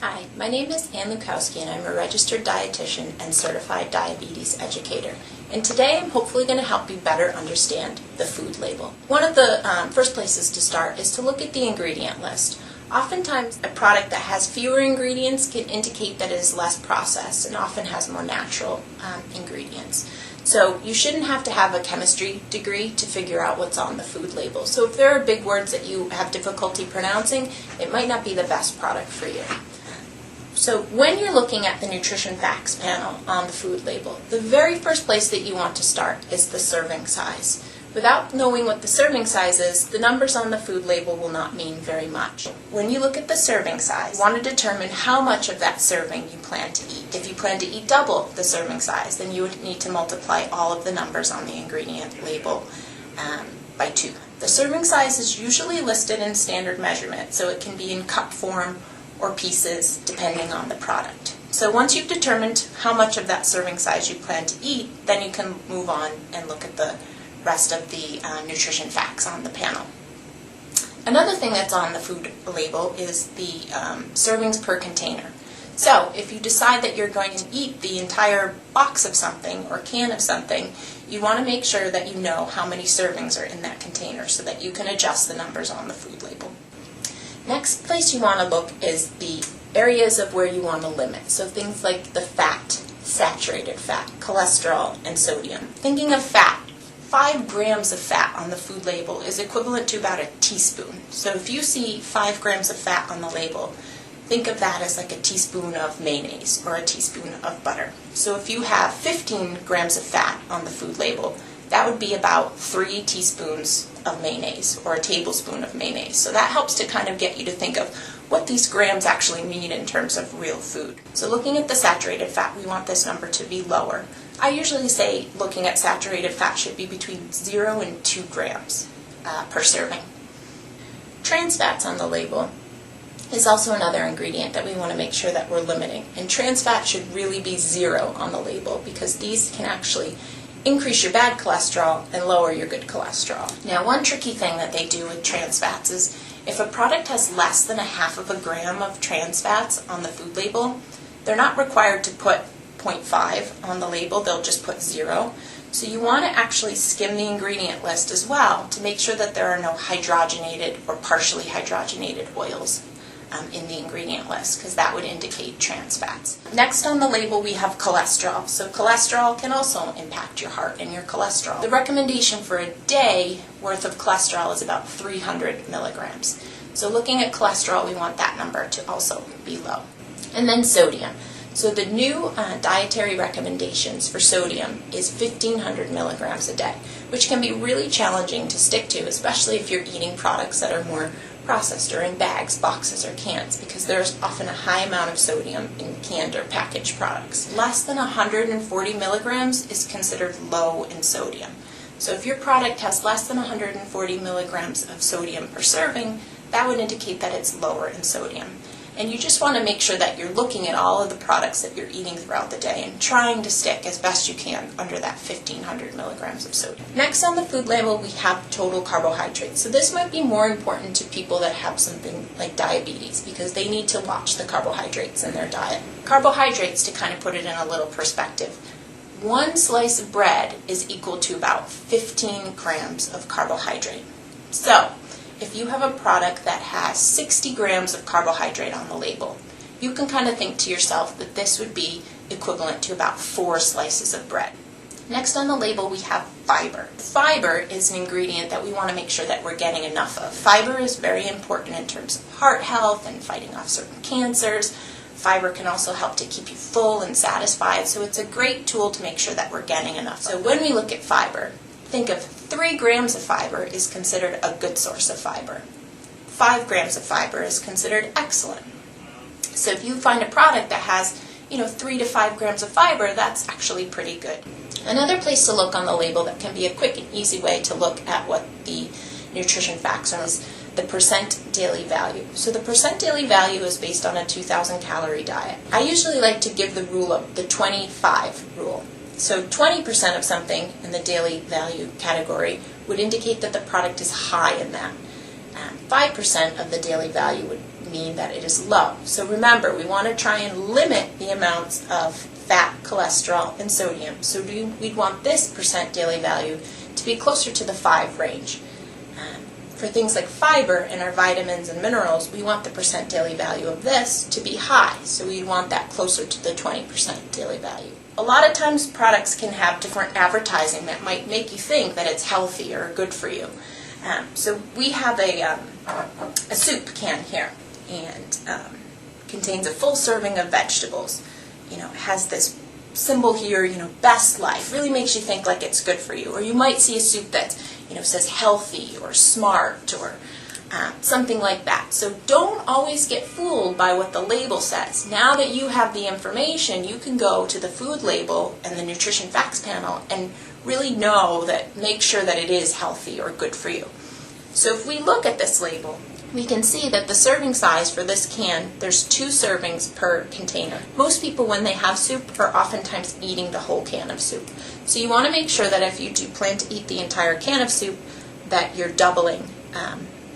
Hi, my name is Ann Lukowski and I'm a registered dietitian and certified diabetes educator. And today I'm hopefully going to help you better understand the food label. One of the first places to start is to look at the ingredient list. Oftentimes a product that has fewer ingredients can indicate that it is less processed and often has more natural ingredients. So you shouldn't have to have a chemistry degree to figure out what's on the food label. So if there are big words that you have difficulty pronouncing, it might not be the best product for you. So when you're looking at the nutrition facts panel on the food label, the very first place that you want to start is the serving size. Without knowing what the serving size is, the numbers on the food label will not mean very much. When you look at the serving size, you want to determine how much of that serving you plan to eat. If you plan to eat double the serving size, then you would need to multiply all of the numbers on the ingredient label by 2. The serving size is usually listed in standard measurement, so it can be in cup form or pieces depending on the product. So once you've determined how much of that serving size you plan to eat, then you can move on and look at the rest of the nutrition facts on the panel. Another thing that's on the food label is the servings per container. So if you decide that you're going to eat the entire box of something or can of something, you want to make sure that you know how many servings are in that container so that you can adjust the numbers on the food label. Next place you want to look is the areas of where you want to limit. So things like the fat, saturated fat, cholesterol, and sodium. Thinking of fat, 5 grams of fat on the food label is equivalent to about a teaspoon. So if you see 5 grams of fat on the label, think of that as like a teaspoon of mayonnaise or a teaspoon of butter. So if you have 15 grams of fat on the food label, that would be about 3 teaspoons of mayonnaise or a tablespoon of mayonnaise. So that helps to kind of get you to think of what these grams actually mean in terms of real food. So looking at the saturated fat, we want this number to be lower. I usually say looking at saturated fat should be between 0 and 2 grams per serving. Trans fats on the label is also another ingredient that we want to make sure that we're limiting. And trans fat should really be 0 on the label because these can actually increase your bad cholesterol and lower your good cholesterol. Now, one tricky thing that they do with trans fats is if a product has less than 1/2 gram of trans fats on the food label, they're not required to put 0.5 on the label, they'll just put 0. So you want to actually skim the ingredient list as well to make sure that there are no hydrogenated or partially hydrogenated oils in the ingredient list, because that would indicate trans fats. Next on the label we have cholesterol. So cholesterol can also impact your heart and your cholesterol. The recommendation for a day worth of cholesterol is about 300 milligrams. So looking at cholesterol, we want that number to also be low. And then sodium. So the new dietary recommendations for sodium is 1,500 milligrams a day, which can be really challenging to stick to, especially if you're eating products that are more processed or in bags, boxes, or cans, because there's often a high amount of sodium in canned or packaged products. Less than 140 milligrams is considered low in sodium. So if your product has less than 140 milligrams of sodium per serving, that would indicate that it's lower in sodium. And you just want to make sure that you're looking at all of the products that you're eating throughout the day and trying to stick as best you can under that 1,500 milligrams of sodium. Next on the food label we have total carbohydrates. So this might be more important to people that have something like diabetes because they need to watch the carbohydrates in their diet. Carbohydrates, to kind of put it in a little perspective, 1 slice of bread is equal to about 15 grams of carbohydrate. So if you have a product that has 60 grams of carbohydrate on the label, you can kind of think to yourself that this would be equivalent to about 4 slices of bread. Next on the label we have fiber. Fiber is an ingredient that we want to make sure that we're getting enough of. Fiber is very important in terms of heart health and fighting off certain cancers. Fiber can also help to keep you full and satisfied, so it's a great tool to make sure that we're getting enough. So when we look at fiber, think of 3 grams of fiber is considered a good source of fiber. 5 grams of fiber is considered excellent. So if you find a product that has 3 to 5 grams of fiber, that's actually pretty good. Another place to look on the label that can be a quick and easy way to look at what the nutrition facts are is the percent daily value. So the percent daily value is based on a 2,000 calorie diet. I usually like to give the rule of the 25 rule. So 20% of something in the daily value category would indicate that the product is high in that. 5% of the daily value would mean that it is low. So remember, we want to try and limit the amounts of fat, cholesterol, and sodium. So we'd want this percent daily value to be closer to the 5 range. For things like fiber and our vitamins and minerals, we want the percent daily value of this to be high. So we want that closer to the 20% daily value. A lot of times products can have different advertising that might make you think that it's healthy or good for you. So we have a soup can here, and contains a full serving of vegetables. It has this symbol here, best life. Really makes you think like it's good for you. Or you might see a soup that, says healthy or smart or something like that. So don't always get fooled by what the label says. Now that you have the information, you can go to the food label and the nutrition facts panel and really make sure that it is healthy or good for you. So if we look at this label, we can see that the serving size for this can, there's 2 servings per container. Most people, when they have soup, are oftentimes eating the whole can of soup. So you want to make sure that if you do plan to eat the entire can of soup, that you're doubling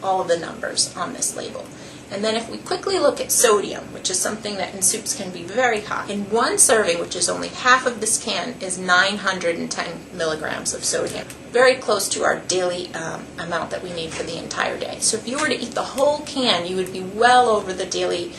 all of the numbers on this label. And then if we quickly look at sodium, which is something that in soups can be very high, in 1 serving, which is only half of this can, is 910 milligrams of sodium. Very close to our daily amount that we need for the entire day. So if you were to eat the whole can, you would be well over the daily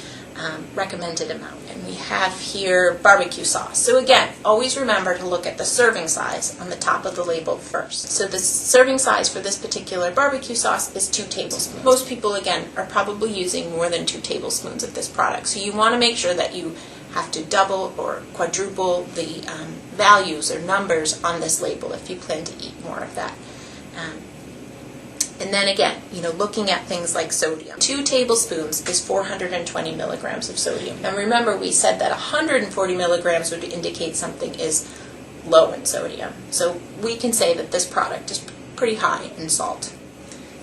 recommended amount. And we have here barbecue sauce. So again, always remember to look at the serving size on the top of the label first. So the serving size for this particular barbecue sauce is 2 tablespoons. Most people, again, are probably using more than 2 tablespoons of this product. So you want to make sure that you have to double or quadruple the values or numbers on this label if you plan to eat more of that. And then again, looking at things like sodium. 2 tablespoons is 420 milligrams of sodium. And remember, we said that 140 milligrams would indicate something is low in sodium. So we can say that this product is pretty high in salt.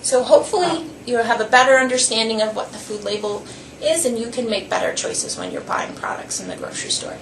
So hopefully you'll have a better understanding of what the food label is, and you can make better choices when you're buying products in the grocery store.